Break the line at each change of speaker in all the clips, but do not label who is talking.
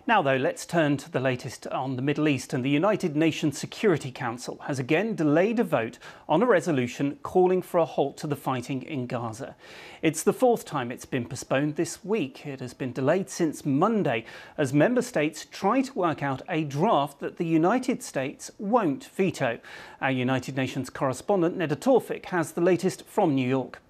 Now, though, let's turn to the latest on the Middle East. And the United Nations Security Council has again delayed a vote on a resolution calling for a halt to the fighting in Gaza. It's the fourth time it's been postponed this week. It has been delayed since Monday as member states try to work out a draft that the United States won't veto. Our United Nations correspondent, Neda Tawfik, has the latest from New York.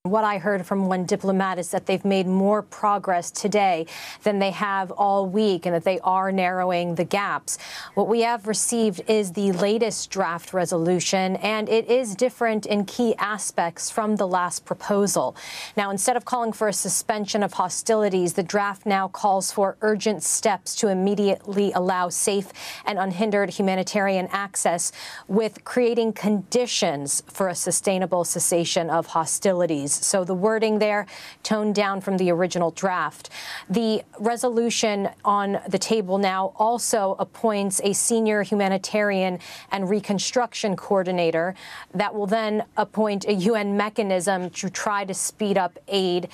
What I heard from one diplomat is that they've made more progress today than they have all week and that they are narrowing the gaps. What we have received is the latest draft resolution, and it is different in key aspects from the last proposal. Now, instead of calling for a suspension of hostilities, the draft now calls for urgent steps to immediately allow safe and unhindered humanitarian access, with creating conditions for a sustainable cessation of hostilities. So the wording there toned down from the original draft. The resolution on the table now also appoints a senior humanitarian and reconstruction coordinator that will then appoint a UN mechanism to try to speed up aid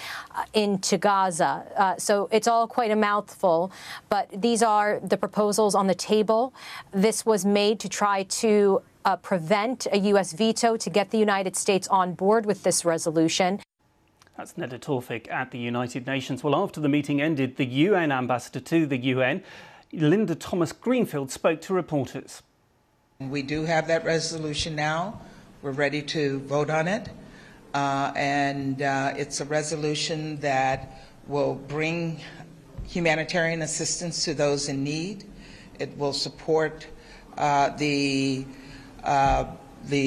into Gaza. So it's all quite a mouthful, but these are the proposals on the table. This was made to try to prevent a U.S. veto to get the United States on board with this resolution.
That's Neda Tawfik at the United Nations. Well, after the meeting ended, the UN ambassador to the UN, Linda Thomas-Greenfield, spoke to reporters.
We do have that resolution now. We're ready to vote on it. It's a resolution that will bring humanitarian assistance to those in need. It will support the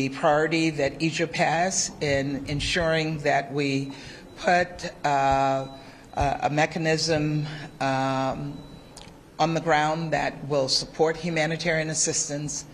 priority that Egypt has in ensuring that we put a mechanism on the ground that will support humanitarian assistance,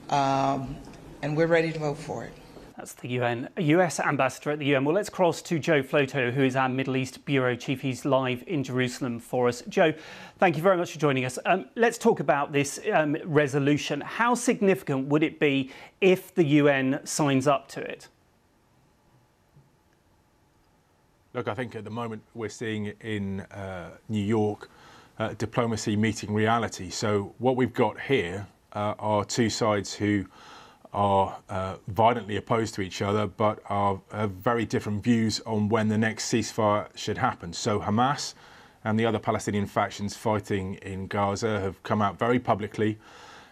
and we're ready to vote for it.
That's the US ambassador at the UN. Well, let's cross to Joe Floto, who is our Middle East bureau chief. He's live in Jerusalem for us. Joe, thank you very much for joining us. Let's talk about this resolution. How significant would it be if the UN signs up to it?
Look, I think at the moment we're seeing in New York diplomacy meeting reality. So what we've got here are two sides who are violently opposed to each other, but have very different views on when the next ceasefire should happen. So Hamas and the other Palestinian factions fighting in Gaza have come out very publicly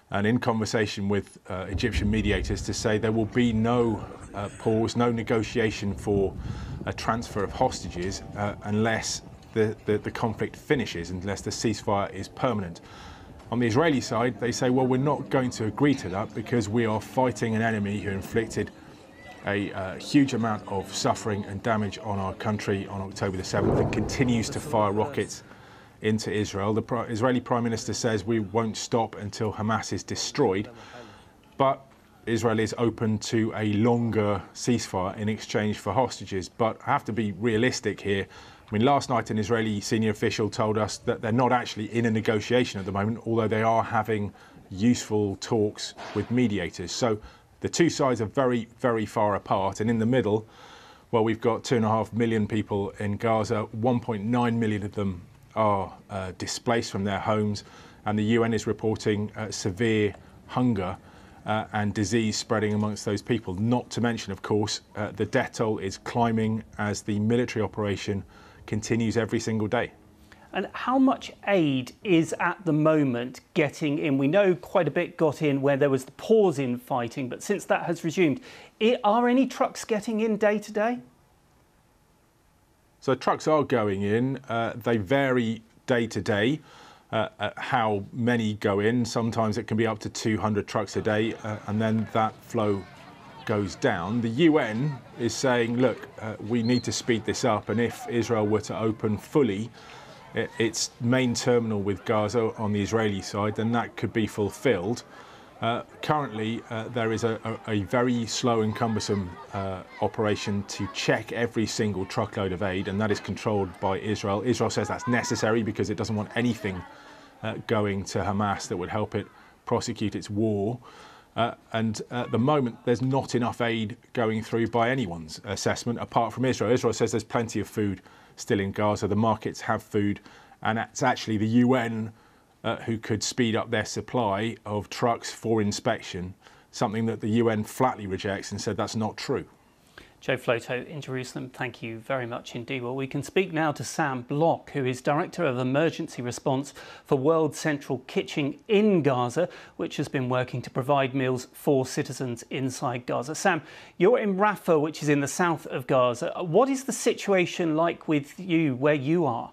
and in conversation with Egyptian mediators to say there will be no pause, no negotiation for a transfer of hostages unless the conflict finishes, unless the ceasefire is permanent. On the Israeli side, they say, well, we're not going to agree to that because we are fighting an enemy who inflicted a huge amount of suffering and damage on our country on October the 7th and continues to fire rockets into Israel. The Israeli Prime Minister says we won't stop until Hamas is destroyed, but Israel is open to a longer ceasefire in exchange for hostages. But I have to be realistic here. I mean, last night an Israeli senior official told us that they're not actually in a negotiation at the moment, although they are having useful talks with mediators. So the two sides are very, very far apart. And in the middle, well, we've got 2.5 million people in Gaza. 1.9 million of them are displaced from their homes. And the UN is reporting severe hunger and disease spreading amongst those people. Not to mention, of course, the death toll is climbing as the military operation continues every single day.
And how much aid is at the moment getting in? We know quite a bit got in where there was the pause in fighting, but since that has resumed, are any trucks getting in day to day?
So trucks are going in. They vary day to day how many go in. Sometimes it can be up to 200 trucks a day, and then that flow goes down. The UN is saying, look, we need to speed this up, and if Israel were to open fully its main terminal with Gaza on the Israeli side, then that could be fulfilled. Currently, there is a very slow and cumbersome operation to check every single truckload of aid, and that is controlled by Israel. Israel says that's necessary because it doesn't want anything going to Hamas that would help it prosecute its war. And at the moment, there's not enough aid going through by anyone's assessment, apart from Israel. Israel says there's plenty of food still in Gaza. The markets have food, and it's actually the UN who could speed up their supply of trucks for inspection, something that the UN flatly rejects and said that's not true.
Joe Floto in Jerusalem, thank you very much indeed. Well, we can speak now to Sam Block, who is Director of Emergency Response for World Central Kitchen in Gaza, which has been working to provide meals for citizens inside Gaza. Sam, you're in Rafah, which is in the south of Gaza. What is the situation like with you, where you are?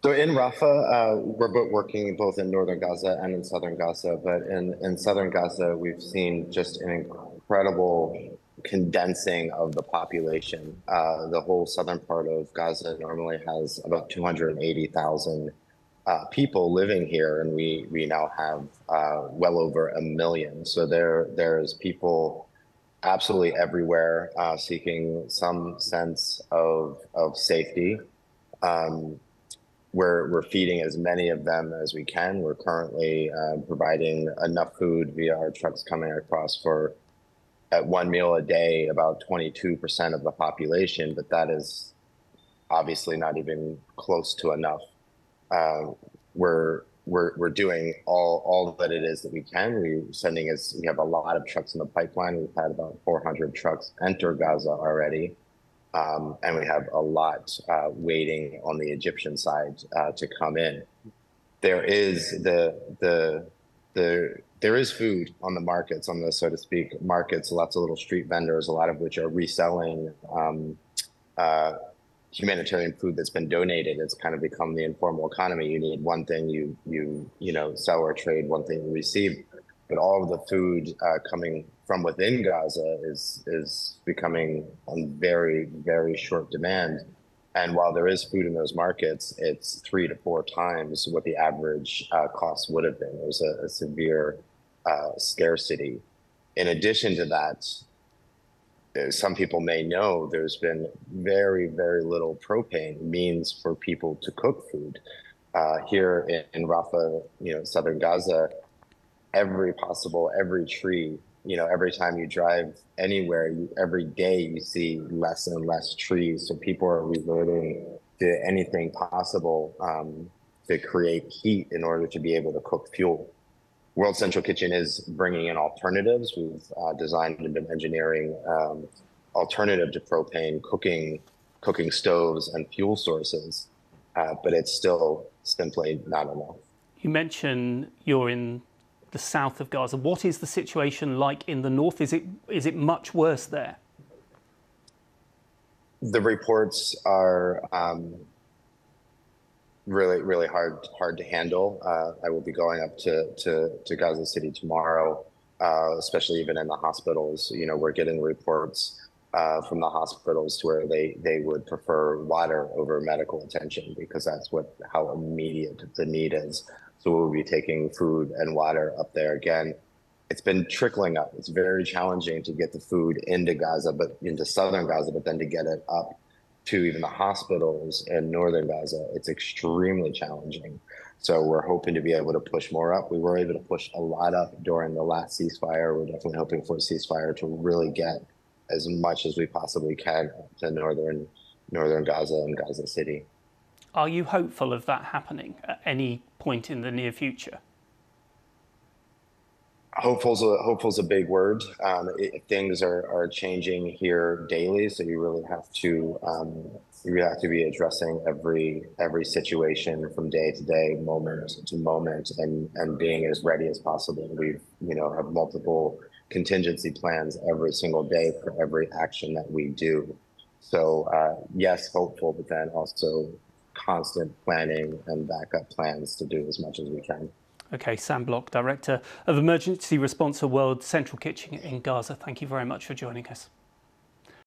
So in Rafah, we're working both in northern Gaza and in southern Gaza. But in southern Gaza, we've seen just an incredible condensing of the population. The whole southern part of Gaza normally has about 280,000 people living here, and we now have well over 1 million. So there's people absolutely everywhere seeking some sense of safety. We're feeding as many of them as we can. We're currently providing enough food via our trucks coming across for, at one meal a day, about 22% of the population, but that is obviously not even close to enough. We're doing all that it is that we can. We have a lot of trucks in the pipeline. We've had about 400 trucks enter Gaza already. And we have a lot waiting on the Egyptian side to come in. There is there is food on the markets, on the, so to speak, markets, lots of little street vendors, a lot of which are reselling humanitarian food that's been donated. It's kind of become the informal economy. You need one thing, you sell or trade, one thing you receive. But all of the food coming from within Gaza is becoming on very, very short demand. And while there is food in those markets, it's 3 to 4 times what the average cost would have been. There's a severe scarcity. In addition to that, some people may know there's been very, very little propane means for people to cook food. Here in Rafah, southern Gaza, every tree, every time you drive anywhere, every day you see less and less trees. So people are resorting to anything possible to create heat in order to be able to cook fuel. World Central Kitchen is bringing in alternatives. We've designed and been engineering alternative to propane cooking stoves and fuel sources, but it's still simply not enough.
You mentioned you're in the south of Gaza. What is the situation like in the north? Is it much worse there?
The reports are really, really hard to handle. I will be going up to Gaza City tomorrow, especially even in the hospitals. We're getting reports from the hospitals to where they would prefer water over medical attention because that's how immediate the need is. So we'll be taking food and water up there again. It's been trickling up. It's very challenging to get the food into Gaza, but into southern Gaza, but then to get it up to even the hospitals in northern Gaza, it's extremely challenging. So we're hoping to be able to push more up. We were able to push a lot up during the last ceasefire. We're definitely hoping for a ceasefire to really get as much as we possibly can to northern Gaza and Gaza City.
Are you hopeful of that happening at any point in the near future?
Hopeful's a big word. Things are changing here daily, so you really have to be addressing every situation from day to day, moment to moment, and being as ready as possible. We have multiple contingency plans every single day for every action that we do. So yes, hopeful, but then also constant planning and backup plans to do as much as we can.
Okay, Sam Block, Director of Emergency Response for World Central Kitchen in Gaza. Thank you very much for joining us.